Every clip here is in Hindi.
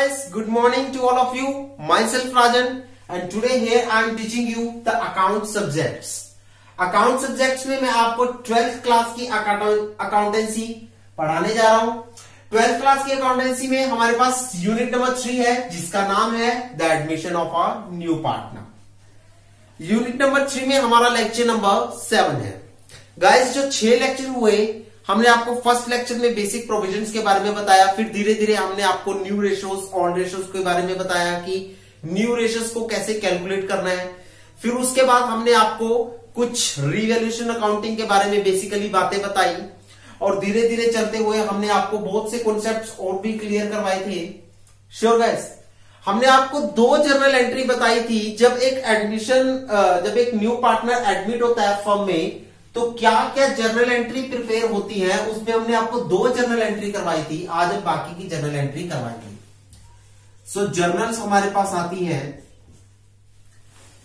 guys, good morning to all of you. Myself Rajan and today here I am teaching you the account subjects. Account subjects में मैं आपको 12th क्लास की अकाउंटेंसी पढ़ाने जा रहा हूं। 12th क्लास की अकाउंटेंसी में हमारे पास यूनिट नंबर 3 है जिसका नाम है the admission of a new partner. Unit number 3 में हमारा लेक्चर नंबर 7 है। गाइस, जो 6 लेक्चर हुए हमने आपको फर्स्ट लेक्चर में बेसिक प्रोविजंस के बारे में बताया, फिर धीरे धीरे हमने आपको न्यू रेशोज ऑन रेशोज के बारे में बताया कि न्यू रेशोज को कैसे कैलकुलेट करना है। फिर उसके बाद हमने आपको कुछ रिवैल्यूएशन अकाउंटिंग के बारे में बेसिकली बातें बताई और धीरे धीरे चलते हुए हमने आपको बहुत से कॉन्सेप्ट्स और भी क्लियर करवाए थे। श्योर गाइस, हमने आपको 2 जर्नल एंट्री बताई थी। जब एक न्यू पार्टनर एडमिट होता है फर्म में तो क्या क्या जर्नल एंट्री प्रिपेयर होती है, उसमें हमने आपको 2 जर्नल एंट्री करवाई थी। आज हम बाकी की जर्नल एंट्री करवाएंगे। सो जर्नल्स हमारे पास आती है।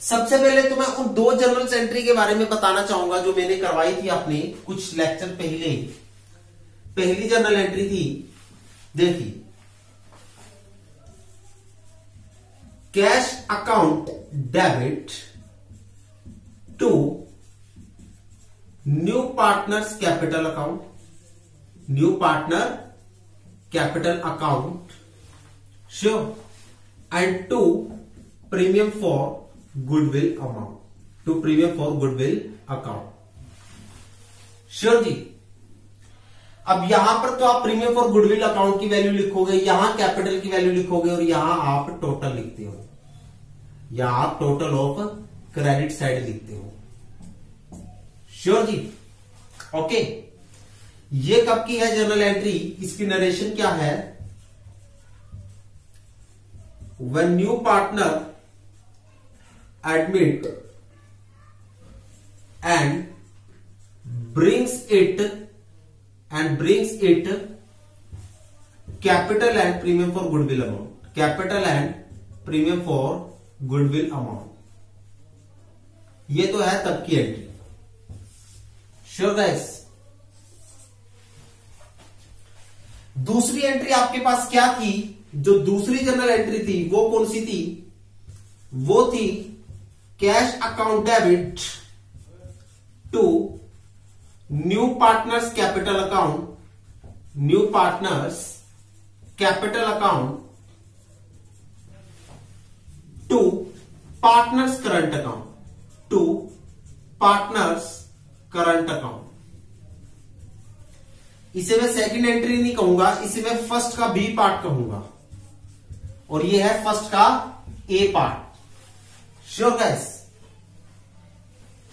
सबसे पहले तो मैं उन 2 जर्नल्स एंट्री के बारे में बताना चाहूंगा जो मैंने करवाई थी अपने कुछ लेक्चर पहले। पहली जर्नल एंट्री थी, देखिए, cash account debit to new partners capital account, new partner capital account, sure, and to premium for goodwill amount, to premium for goodwill account. Sure ji. अब यहां पर तो आप प्रीमियम फॉर गुडविल अकाउंट की वैल्यू लिखोगे, यहां कैपिटल की वैल्यू लिखोगे और यहां आप टोटल लिखते हो, यहां आप टोटल ऑफ क्रेडिट साइड लिखते हो। श्योर जी। ओके, ये कब की है जर्नल एंट्री, इसकी नरेशन क्या है? When new partner admit and brings it capital and premium for goodwill amount, capital and premium for goodwill amount। ये तो है तब की एंट्री। Sure guys. दूसरी एंट्री आपके पास क्या थी? जो दूसरी जनरल एंट्री थी वो कौन सी थी? वो थी cash account debit to new partners capital account, new partners capital account to partners current account, to partners current account. इसे मैं सेकंड एंट्री नहीं कहूंगा, इसे मैं फर्स्ट का बी पार्ट कहूंगा और ये है फर्स्ट का ए पार्ट। Sure guys.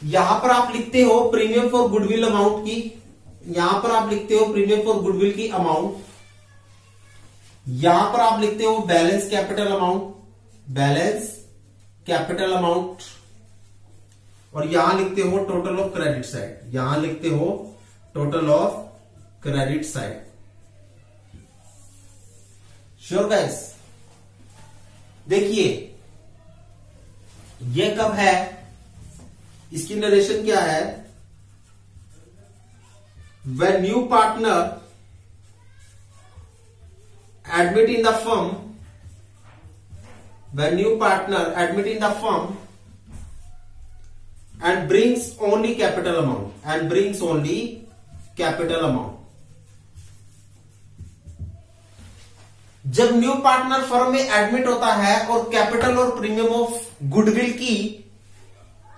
यहां पर आप लिखते हो प्रीमियम फॉर गुडविल अमाउंट की, यहां पर आप लिखते हो प्रीमियम फॉर गुडविल की अमाउंट, यहां पर आप लिखते हो balance capital amount, balance capital amount, और यहां लिखते हो टोटल ऑफ क्रेडिट साइड, यहां लिखते हो total of credit side. Sure guys. देखिए ये कब है, इसकी नरेशन क्या है? When new partner admit in the firm, when new partner admit in the firm and brings only capital amount, and brings only capital amount। जब न्यू पार्टनर फर्म में एडमिट होता है और कैपिटल और प्रीमियम ऑफ गुडविल की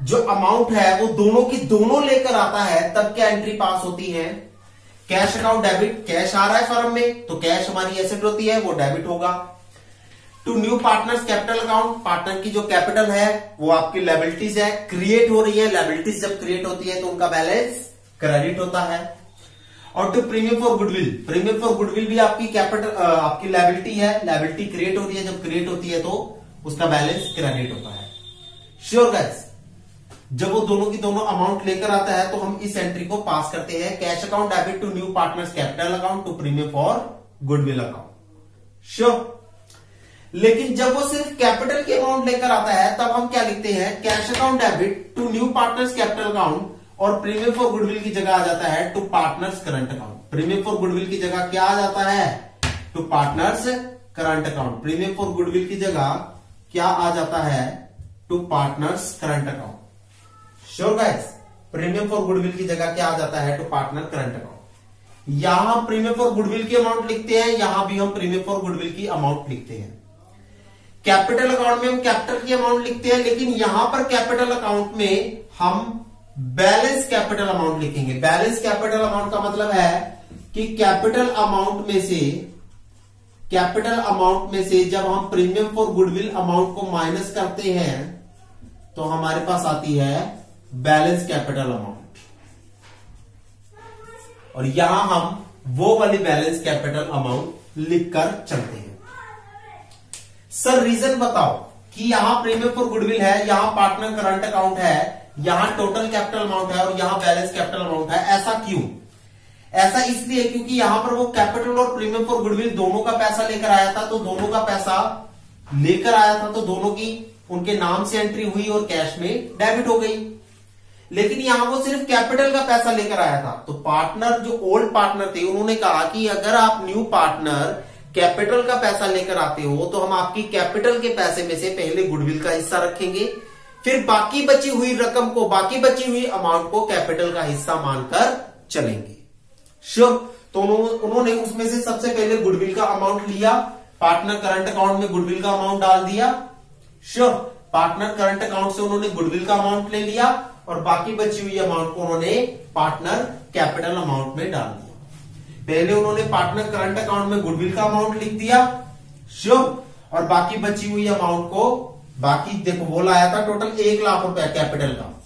जो अमाउंट है वो दोनों की दोनों लेकर आता है, तब क्या एंट्री पास होती है? कैश अकाउंट डेबिट, कैश आ रहा है फर्म में तो कैश हमारी एसेट होती है, वो डेबिट होगा। To new partners capital account, partner की जो कैपिटल है वो आपकी लायबिलिटीज है, क्रिएट हो रही है। लायबिलिटीज जब क्रिएट होती है तो उनका बैलेंस क्रेडिट होता है। और to premium for goodwill, premium for goodwill भी आपकी कैपिटल आपकी लायबिलिटी है, लायबिलिटी क्रिएट हो रही है, जब क्रिएट होती है तो उसका बैलेंस क्रेडिट होता है। Sure guys. जब वो दोनों की दोनों अमाउंट लेकर आता है तो हम इस एंट्री को पास करते हैं, cash account debit to new partners capital account to premium for goodwill account. Sure. लेकिन जब वो सिर्फ कैपिटल की अमाउंट लेकर आता है तब हम क्या लिखते हैं? Cash account debit to new partners capital account, और प्रीमियम फॉर गुडविल की जगह आ जाता है to partners current account. Premium for goodwill की जगह क्या आ जाता है? To partners current account. Premium for goodwill की जगह क्या आ जाता है? To partners current account. Sure guys, premium for goodwill की जगह क्या आ जाता है? To partner current account. यहां हम प्रीमियम फॉर गुडविल की अमाउंट लिखते हैं, यहां भी हम प्रीमियम फॉर गुडविल की अमाउंट लिखते हैं। कैपिटल अकाउंट में हम कैपिटल की अमाउंट लिखते हैं, लेकिन यहां पर कैपिटल अकाउंट में हम बैलेंस कैपिटल अमाउंट लिखेंगे। बैलेंस कैपिटल अमाउंट का मतलब है कि कैपिटल अमाउंट में से जब हम प्रीमियम फॉर गुडविल अमाउंट को माइनस करते हैं तो हमारे पास आती है बैलेंस कैपिटल अमाउंट, और यहां हम वो वाली बैलेंस कैपिटल अमाउंट लिखकर चलते हैं। सर रीजन बताओ कि यहां प्रीमियम फॉर गुडविल है, यहां पार्टनर करंट अकाउंट है, यहां टोटल कैपिटल अमाउंट है और यहां बैलेंस कैपिटल अमाउंट है। ऐसा क्यों? ऐसा इसलिए क्योंकि यहां पर वो कैपिटल और प्रीमियम फॉर गुडविल दोनों का पैसा लेकर आया था, तो दोनों का पैसा लेकर आया था तो दोनों की उनके नाम से एंट्री हुई और कैश में डेबिट हो गई। लेकिन यहां वो सिर्फ कैपिटल का पैसा लेकर आया था, तो पार्टनर जो ओल्ड पार्टनर थे उन्होंने कहा कि अगर आप न्यू पार्टनर कैपिटल का पैसा लेकर आते हो तो हम आपकी कैपिटल के पैसे में से पहले गुडविल का हिस्सा रखेंगे, फिर बाकी बची हुई रकम को, बाकी बची हुई अमाउंट को कैपिटल का हिस्सा मानकर चलेंगे। श्योर। तो उन्होंने उसमें से सबसे पहले गुडविल का अमाउंट लिया, पार्टनर करंट अकाउंट में गुडविल का अमाउंट डाल दिया। श्योर। पार्टनर करंट अकाउंट से उन्होंने गुडविल का अमाउंट ले लिया और बाकी बची हुई अमाउंट को उन्होंने पार्टनर कैपिटल अमाउंट में डाल दिया। पहले उन्होंने पार्टनर करंट अकाउंट में गुडविल का अमाउंट लिख दिया। श्योर। और बाकी बची हुई अमाउंट को, बाकी देखो वो लाया था टोटल 1 लाख रुपया कैपिटल का,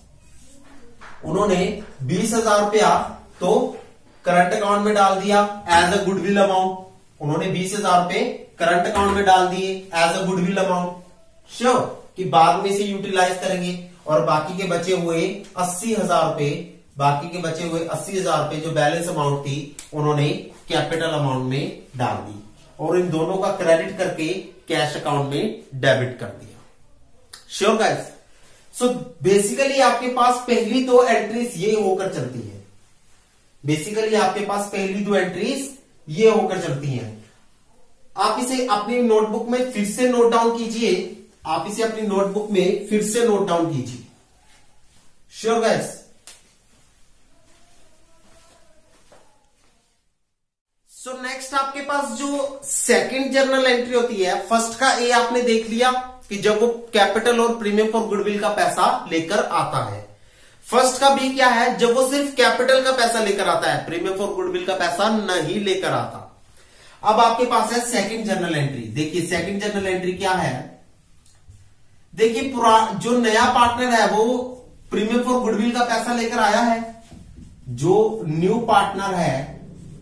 उन्होंने 20,000 रुपया तो करंट अकाउंट में डाल दिया एज अ गुडविल अमाउंट। उन्होंने 20,000 रुपए करंट अकाउंट में डाल दिए as a goodwill amount. Sure कि बाद में से यूटिलाइज करेंगे, और बाकी के बचे हुए 80,000 रुपए, बाकी के बचे हुए 80,000 रुपए जो बैलेंस अमाउंट थी उन्होंने कैपिटल अमाउंट में डाल दी और इन दोनों का क्रेडिट करके कैश अकाउंट में डेबिट कर दिया। Sure guys. सो बेसिकली आपके पास पहली 2 एंट्रीज ये होकर चलती है। बेसिकली आपके पास पहली 2 एंट्रीज ये होकर चलती हैं। आप इसे अपनी नोटबुक में फिर से नोट डाउन कीजिए, आप इसे अपनी नोटबुक में फिर से नोट डाउन कीजिए। Sure guys. सो नेक्स्ट आपके पास जो सेकंड जर्नल एंट्री होती है, फर्स्ट का ए आपने देख लिया कि जब वो कैपिटल और प्रीमियम फॉर गुडविल का पैसा लेकर आता है। फर्स्ट का बी क्या है? जब वो सिर्फ कैपिटल का पैसा लेकर आता है, प्रीमियम फॉर गुडविल का पैसा नहीं लेकर आता। अब आपके पास है सेकंड जर्नल एंट्री। देखिए सेकंड जर्नल एंट्री क्या है? देखिए जो नया पार्टनर है वो प्रीमियम फॉर गुडविल का पैसा लेकर आया है। जो न्यू पार्टनर है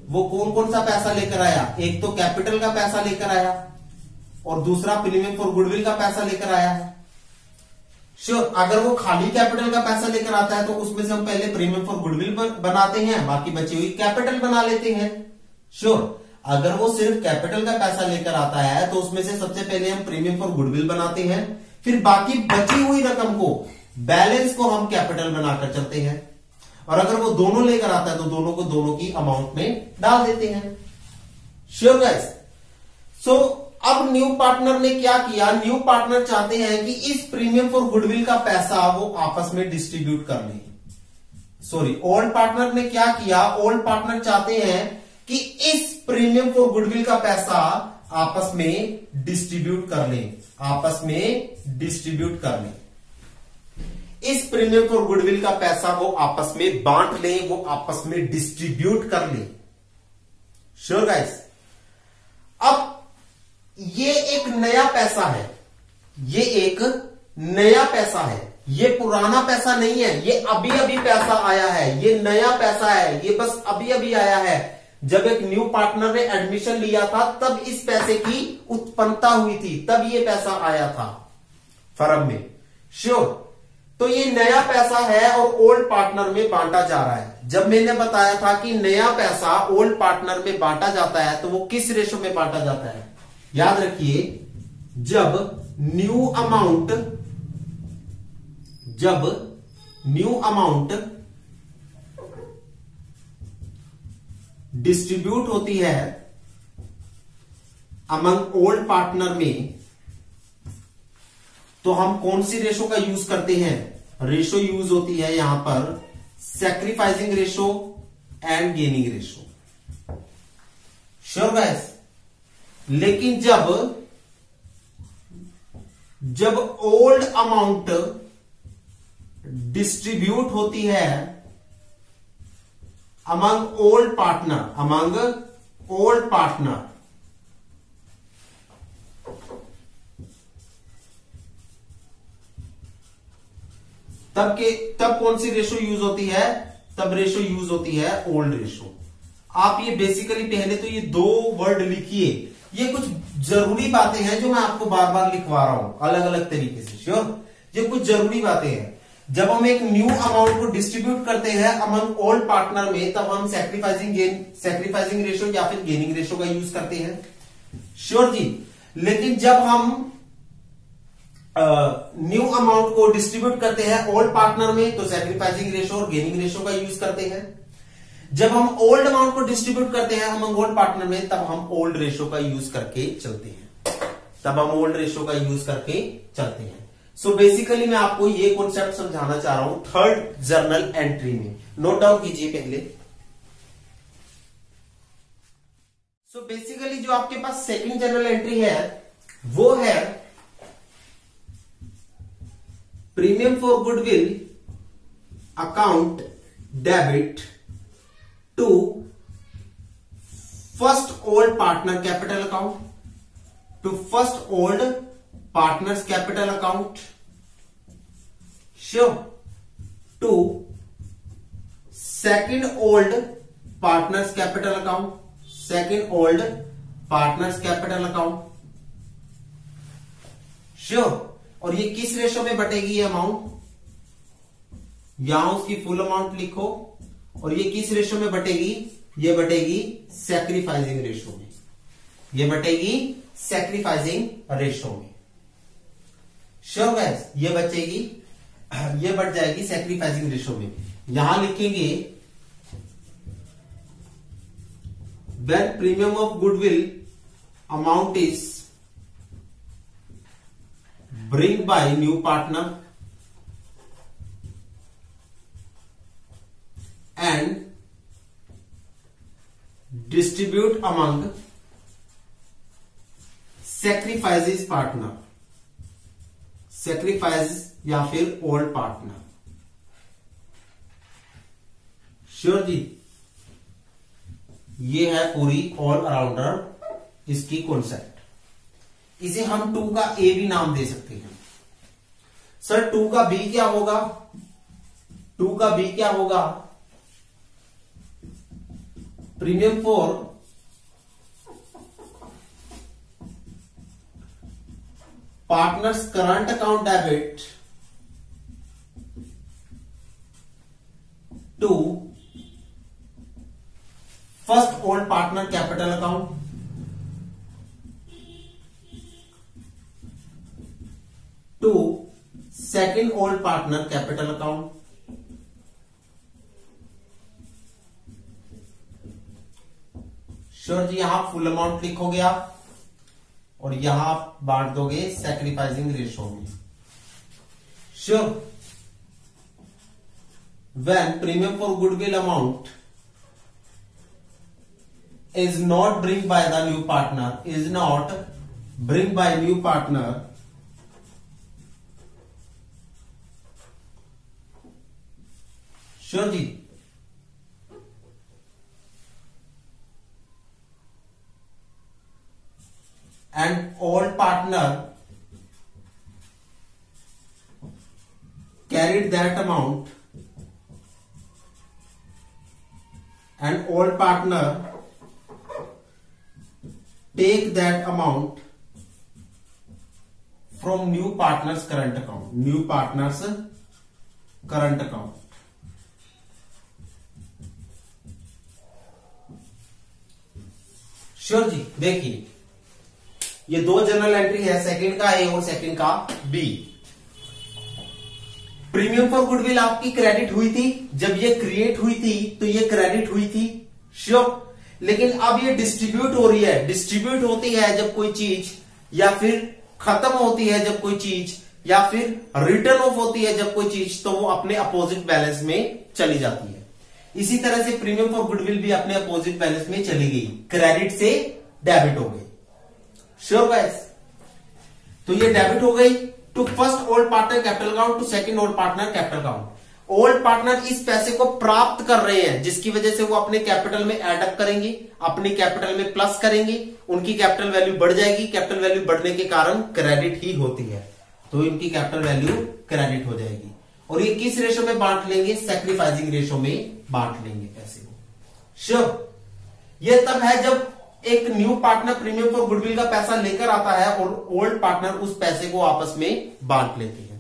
वो कौन कौन सा पैसा लेकर आया? एक तो कैपिटल का पैसा लेकर आया और दूसरा प्रीमियम फॉर गुडविल का पैसा लेकर आया है। श्योर। अगर वो खाली कैपिटल का पैसा लेकर आता है तो उसमें से हम पहले प्रीमियम फॉर गुडविल बनाते हैं, बाकी बची हुई कैपिटल बना लेते हैं। श्योर। अगर वो सिर्फ कैपिटल का पैसा लेकर आता है तो उसमें से सबसे पहले हम प्रीमियम फॉर गुडविल बनाते हैं, फिर बाकी बची हुई रकम को, बैलेंस को हम कैपिटल बनाकर चलते हैं, और अगर वो दोनों लेकर आता है तो दोनों को दोनों की अमाउंट में डाल देते हैं। Sure guys. सो अब न्यू पार्टनर ने क्या किया? न्यू पार्टनर चाहते हैं कि इस प्रीमियम फॉर गुडविल का पैसा वो आपस में डिस्ट्रीब्यूट कर ले। सॉरी, ओल्ड पार्टनर ने क्या किया? ओल्ड पार्टनर चाहते हैं कि इस प्रीमियम फॉर गुडविल का पैसा आपस में डिस्ट्रीब्यूट कर ले, आपस में डिस्ट्रीब्यूट कर ले। इस प्रीमियम फॉर गुडविल का पैसा वो आपस में बांट ले, वो आपस में डिस्ट्रीब्यूट कर ले। Sure guys. अब ये एक नया पैसा है, ये एक नया पैसा है, ये पुराना पैसा नहीं है, ये अभी अभी पैसा आया है, ये नया पैसा है, ये बस अभी अभी आया है। जब एक न्यू पार्टनर ने एडमिशन लिया था तब इस पैसे की उत्पन्नता हुई थी, तब ये पैसा आया था फर्म में। श्योर। तो ये नया पैसा है और ओल्ड पार्टनर में बांटा जा रहा है। जब मैंने बताया था कि नया पैसा ओल्ड पार्टनर में बांटा जाता है तो वो किस रेशो में बांटा जाता है? याद रखिए, जब न्यू अमाउंट डिस्ट्रीब्यूट होती है अमंग ओल्ड पार्टनर में, तो हम कौन सी रेशो का यूज करते हैं? रेशो यूज होती है यहां पर sacrificing ratio and gaining ratio. Sure guys? लेकिन जब ओल्ड अमाउंट डिस्ट्रीब्यूट होती है अमंग ओल्ड पार्टनर, तब कौन सी रेशो यूज होती है? तब रेशो यूज होती है ओल्ड रेशो। आप ये बेसिकली पहले तो ये दो वर्ड लिखिए, ये कुछ जरूरी बातें हैं जो मैं आपको बार बार लिखवा रहा हूं अलग अलग तरीके से। श्योर? ये कुछ जरूरी बातें हैं। जब हम एक न्यू अमाउंट को डिस्ट्रीब्यूट करते हैं अमंग ओल्ड पार्टनर में, तब हम सैक्रिफाइसिंग रेशो या फिर गेनिंग रेशो का यूज करते हैं। श्योर जी? लेकिन जब हम न्यू अमाउंट को डिस्ट्रीब्यूट करते हैं ओल्ड पार्टनर में, तो सैक्रिफाइसिंग रेशो और गेनिंग रेशो का यूज करते हैं। जब हम ओल्ड अमाउंट को डिस्ट्रीब्यूट करते हैं अमंग ओल्ड पार्टनर में, तब हम ओल्ड रेशो का यूज करके चलते हैं। सो बेसिकली मैं आपको ये कॉन्सेप्ट समझाना चाह रहा हूं थर्ड जर्नल एंट्री में। नोट डाउन कीजिए पहले। सो बेसिकली जो आपके पास सेकंड जर्नल एंट्री है वो है premium for goodwill account debit to first old partner capital account, to first old partners capital account, sure, to second old partners capital account, second old partners capital account, sure. और ये किस रेशो में बटेगी ये अमाउंट? यहां उसकी फुल अमाउंट लिखो। और ये किस रेशो में बटेगी? ये बटेगी सैक्रिफाइसिंग रेशो में। ये बटेगी सैक्रिफाइसिंग रेशो में। Sure guys? ये बढ़ जाएगी सैक्रिफाइसिंग रेशो में। यहां लिखेंगे when premium of goodwill amount is bring by new partner and distribute among sacrifices partner, sacrifice या फिर ओल्ड पार्टनर। श्योर जी? ये है पूरी ऑल अराउंडर इसकी कॉन्सेप्ट। इसे हम 2 का ए भी नाम दे सकते हैं। सर 2 का बी क्या होगा? 2 का बी क्या होगा? Premium for partners current account debit to first old partner capital account, to second old partner capital account, sure ji? यहां फुल अमाउंट लिखोगे आप और यहां आप बांट दोगे सैक्रिफाइसिंग रेशो में। Sure? When premium for goodwill amount is not bring by the new partner, is not bring by new partner, sure ji? And old partner carried that amount, and old partner take that amount from new partner's current account, new partner's current account. Sure ji? देखिए ये 2 जनरल एंट्री है, सेकंड का ए और सेकंड का बी। प्रीमियम फॉर गुडविल आपकी क्रेडिट हुई थी, जब ये क्रिएट हुई थी तो ये क्रेडिट हुई थी। श्योर? लेकिन अब ये डिस्ट्रीब्यूट हो रही है। डिस्ट्रीब्यूट होती है जब कोई चीज, या फिर खत्म होती है जब कोई चीज, या फिर रिटर्न ऑफ होती है जब कोई चीज, तो वो अपने अपोजिट बैलेंस में चली जाती है। इसी तरह से प्रीमियम फॉर गुडविल भी अपने अपोजिट बैलेंस में चली गई, क्रेडिट से डेबिट हो गई। Sure guys? तो ये डेबिट हो गई to first old partner capital account, to second old partner capital account. Old partner इस पैसे को प्राप्त कर रहे हैं, जिसकी वजह से वो अपने कैपिटल में एडअप करेंगे, अपनी कैपिटल में प्लस करेंगे, उनकी कैपिटल वैल्यू बढ़ जाएगी। कैपिटल वैल्यू बढ़ने के कारण क्रेडिट ही होती है, तो इनकी कैपिटल वैल्यू क्रेडिट हो जाएगी। और ये किस रेशो में बांट लेंगे? सैक्रिफाइसिंग रेशो में बांट लेंगे पैसे को। श्योर? ये तब है जब एक new partner premium for goodwill का पैसा लेकर आता है और ओल्ड पार्टनर उस पैसे को आपस में बांट लेते हैं।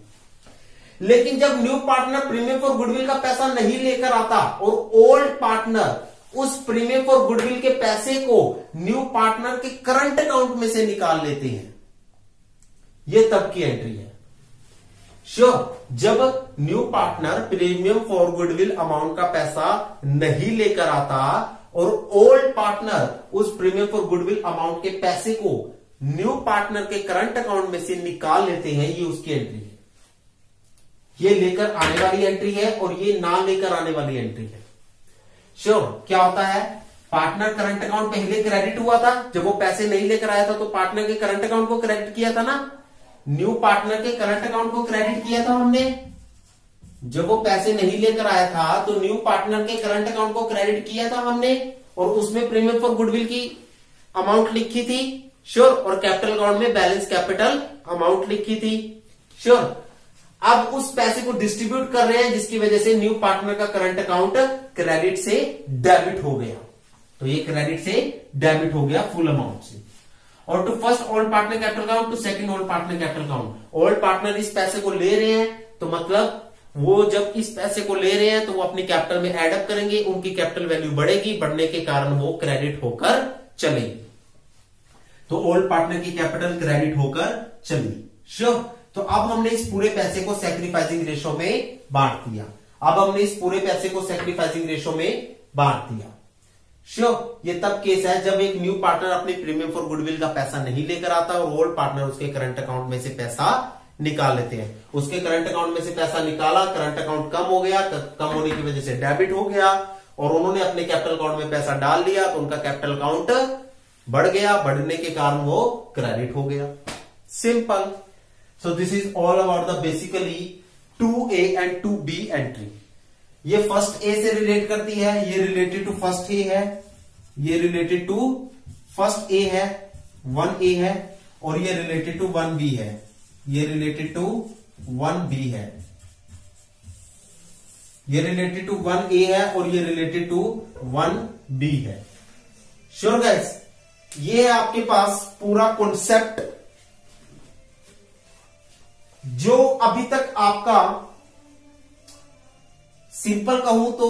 लेकिन जब new partner premium for goodwill का पैसा नहीं लेकर आता और ओल्ड पार्टनर उस प्रीमियम फॉर गुडविल के पैसे को न्यू पार्टनर के करंट अकाउंट में से निकाल लेते हैं, यह तब की एंट्री है। श्योर? जब new partner premium for goodwill amount का पैसा नहीं लेकर आता और ओल्ड पार्टनर उस प्रीमियम फॉर गुडविल अमाउंट के पैसे को न्यू पार्टनर के करंट अकाउंट में से निकाल लेते हैं, ये उसकी एंट्री है। ये लेकर आने वाली एंट्री है और ये ना लेकर आने वाली एंट्री है। श्योर? क्या होता है? पार्टनर करंट अकाउंट पहले क्रेडिट हुआ था, जब वो पैसे नहीं लेकर आया था तो पार्टनर के करंट अकाउंट को क्रेडिट किया था ना। न्यू पार्टनर के करंट अकाउंट को क्रेडिट किया था हमने, जब वो पैसे नहीं लेकर आया था तो न्यू पार्टनर के करंट अकाउंट को क्रेडिट किया था हमने, और उसमें प्रीमियम फॉर गुडविल की अमाउंट लिखी थी। श्योर? और कैपिटल अकाउंट में बैलेंस कैपिटल अमाउंट लिखी थी। श्योर? अब उस पैसे को डिस्ट्रीब्यूट कर रहे हैं, जिसकी वजह से न्यू पार्टनर का करंट अकाउंट क्रेडिट से डेबिट हो गया। तो ये क्रेडिट से डेबिट हो गया फुल अमाउंट से। और to first old partner capital account, to second old partner capital account. Old partner इस पैसे को ले रहे हैं, तो मतलब वो जब इस पैसे को ले रहे हैं तो वो अपनी कैपिटल में एडअप करेंगे, उनकी कैपिटल वैल्यू बढ़ेगी, बढ़ने के कारण वो क्रेडिट होकर चलेगी। तो ओल्ड पार्टनर की कैपिटल क्रेडिट होकर चली। श्योर? तो अब हमने इस पूरे पैसे को सैक्रिफाइसिंग रेशो में बांट दिया। अब हमने इस पूरे पैसे को सैक्रिफाइसिंग रेशो में बांट दिया। श्योर? ये तब केस है जब एक न्यू पार्टनर अपने प्रीमियम फॉर गुडविल का पैसा नहीं लेकर आता और ओल्ड पार्टनर उसके करंट अकाउंट में से पैसा निकाल लेते हैं। उसके करंट अकाउंट में से पैसा निकाला, करंट अकाउंट कम हो गया, कम होने की वजह से डेबिट हो गया, और उन्होंने अपने कैपिटल अकाउंट में पैसा डाल दिया तो उनका कैपिटल अकाउंट बढ़ गया, बढ़ने के कारण वो क्रेडिट हो गया। Simple. So this is all about the basically 2A and 2B entry. ये फर्स्ट ए से रिलेट करती है, ये रिलेटेड टू फर्स्ट ए है, ये रिलेटेड टू फर्स्ट ए है, 1A है, और ये रिलेटेड टू 1B है, ये रिलेटेड टू 1B है, ये रिलेटेड टू 1A है, और ये रिलेटेड टू 1B है। Sure guys? ये आपके पास पूरा कॉन्सेप्ट जो अभी तक आपका सिंपल कहूं तो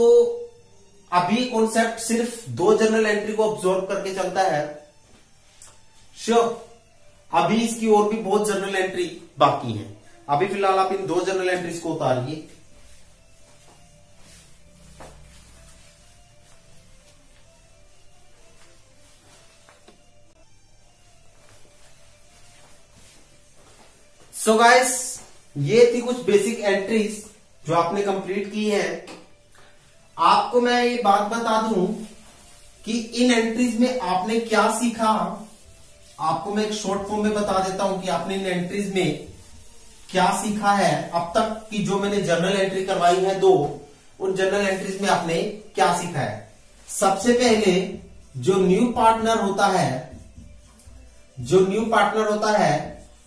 अभी कॉन्सेप्ट सिर्फ 2 जर्नल एंट्री को ऑब्जर्व करके चलता है। श्योर? अभी इसकी और भी बहुत जर्नल एंट्री बाकी है। अभी फिलहाल आप इन 2 जर्नल एंट्रीज को उतारिए। सो गाइस, ये थी कुछ बेसिक एंट्रीज जो आपने कंप्लीट की है। आपको मैं ये बात बता दूं कि इन एंट्रीज में आपने क्या सीखा। आपको मैं एक शॉर्ट फॉर्म में बता देता हूं कि आपने इन एंट्रीज में क्या सीखा है। अब तक की जो मैंने जर्नल एंट्री करवाई है 2, उन जर्नल एंट्रीज में आपने क्या सीखा है। सबसे पहले जो न्यू पार्टनर होता है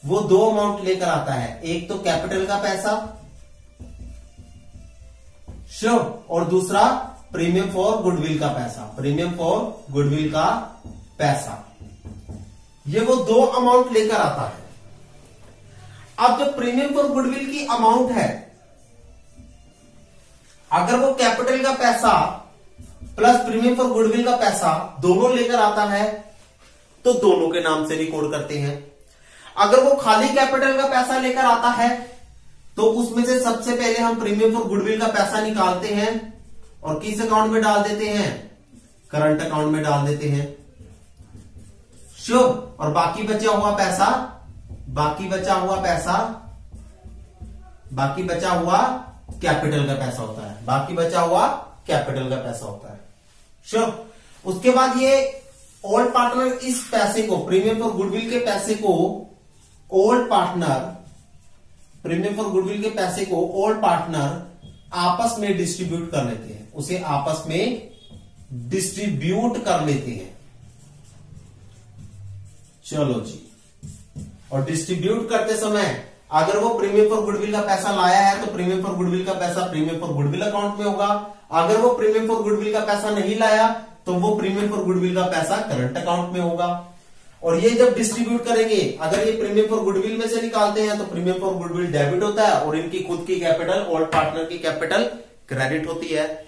वो 2 अमाउंट लेकर आता है, एक तो कैपिटल का पैसा, श्योर, और दूसरा प्रीमियम फॉर गुडविल का पैसा। प्रीमियम फॉर गुडविल का पैसा, ये वो 2 अमाउंट लेकर आता है। अब जो प्रीमियम फॉर गुडविल की अमाउंट है, अगर वो कैपिटल का पैसा प्लस प्रीमियम फॉर गुडविल का पैसा दोनों लेकर आता है तो दोनों के नाम से रिकॉर्ड करते हैं। अगर वो खाली कैपिटल का पैसा लेकर आता है तो उसमें से सबसे पहले हम प्रीमियम फॉर गुडविल का पैसा निकालते हैं और किस अकाउंट में डाल देते हैं? करंट अकाउंट में डाल देते हैं। श्योर। और बाकी बचा हुआ पैसा कैपिटल का पैसा होता है। बाकी बचा हुआ कैपिटल का पैसा होता है। श्योर। उसके बाद ये ओल्ड पार्टनर इस पैसे को, प्रीमियम फॉर गुडविल के पैसे को ओल्ड पार्टनर आपस में डिस्ट्रीब्यूट कर लेते हैं। उसे आपस में डिस्ट्रीब्यूट कर लेते हैं। चलो जी। और डिस्ट्रीब्यूट करते समय अगर वो प्रीमियम फॉर गुडविल का पैसा लाया है तो प्रीमियम फॉर गुडविल का पैसा प्रीमियम फॉर गुडविल अकाउंट में होगा। अगर वो प्रीमियम फॉर गुडविल का पैसा नहीं लाया तो वो प्रीमियम फॉर गुडविल का पैसा करंट अकाउंट में होगा। और ये जब डिस्ट्रीब्यूट करेंगे, अगर ये प्रीमियम फॉर गुडविल में से निकालते हैं तो प्रीमियम फॉर गुडविल डेबिट होता है और इनकी खुद की कैपिटल, ओल्ड पार्टनर की कैपिटल क्रेडिट होती है।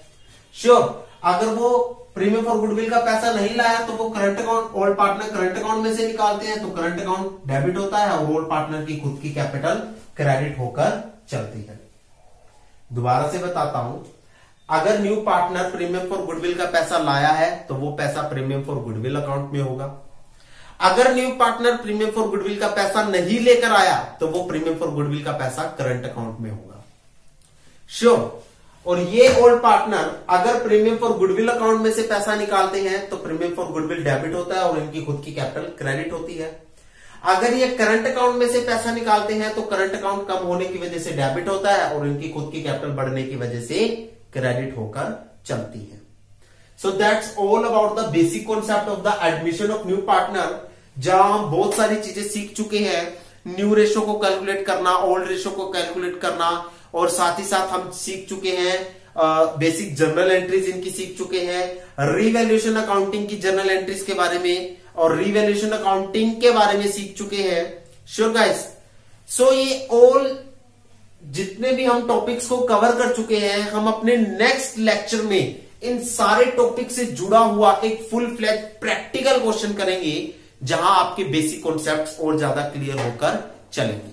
श्योर। अगर वो प्रीमियम फॉर गुडविल का पैसा नहीं लाया तो वो current account, old partner current account में से निकालते हैं तो करंट अकाउंट डेबिट होता है और ओल्ड पार्टनर की खुद की कैपिटल क्रेडिट होकर चलती है। दोबारा से बताता हूं, अगर new partner premium for goodwill का पैसा लाया है तो वो पैसा प्रीमियम फॉर गुडविल अकाउंट में होगा। अगर new partner premium for goodwill का पैसा नहीं लेकर आया तो वो प्रीमियम फॉर गुडविल का पैसा करंट अकाउंट में होगा। श्योर। और ये ओल्ड पार्टनर अगर प्रीमियम फॉर गुडविल अकाउंट में से पैसा निकालते हैं तो प्रीमियम फॉर गुडविल डेबिट होता है और इनकी खुद की कैपिटल क्रेडिट होती है। अगर ये करंट अकाउंट में से पैसा निकालते हैं तो करंट अकाउंट कम होने की वजह से डेबिट होता है और इनकी खुद की कैपिटल बढ़ने की वजह से क्रेडिट होकर चलती है। So that's all about the basic concept of the admission of new partner, जहां हम बहुत सारी चीजें सीख चुके हैं। न्यू रेशो को कैलकुलेट करना, ओल्ड रेशो को कैलकुलेट करना, और साथ ही साथ हम सीख चुके हैं बेसिक जर्नल एंट्रीज इनकी सीख चुके हैं। रीवैल्यूएशन अकाउंटिंग की जर्नल एंट्रीज के बारे में और रीवैल्यूएशन अकाउंटिंग के बारे में सीख चुके हैं। Sure guys. सो ये ऑल जितने भी हम टॉपिक्स को कवर कर चुके हैं, हम अपने नेक्स्ट लेक्चर में इन सारे टॉपिक से जुड़ा हुआ एक फुल फ्लैज प्रैक्टिकल क्वेश्चन करेंगे, जहां आपके बेसिक कॉन्सेप्ट्स और ज्यादा क्लियर होकर चलेंगे।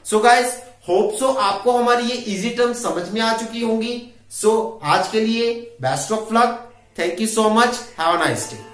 सो गाइस, होप सो आपको हमारी ये इजी टर्म्स समझ में आ चुकी होंगी। सो आज के लिए best of luck. Thank you so much. Have a nice day.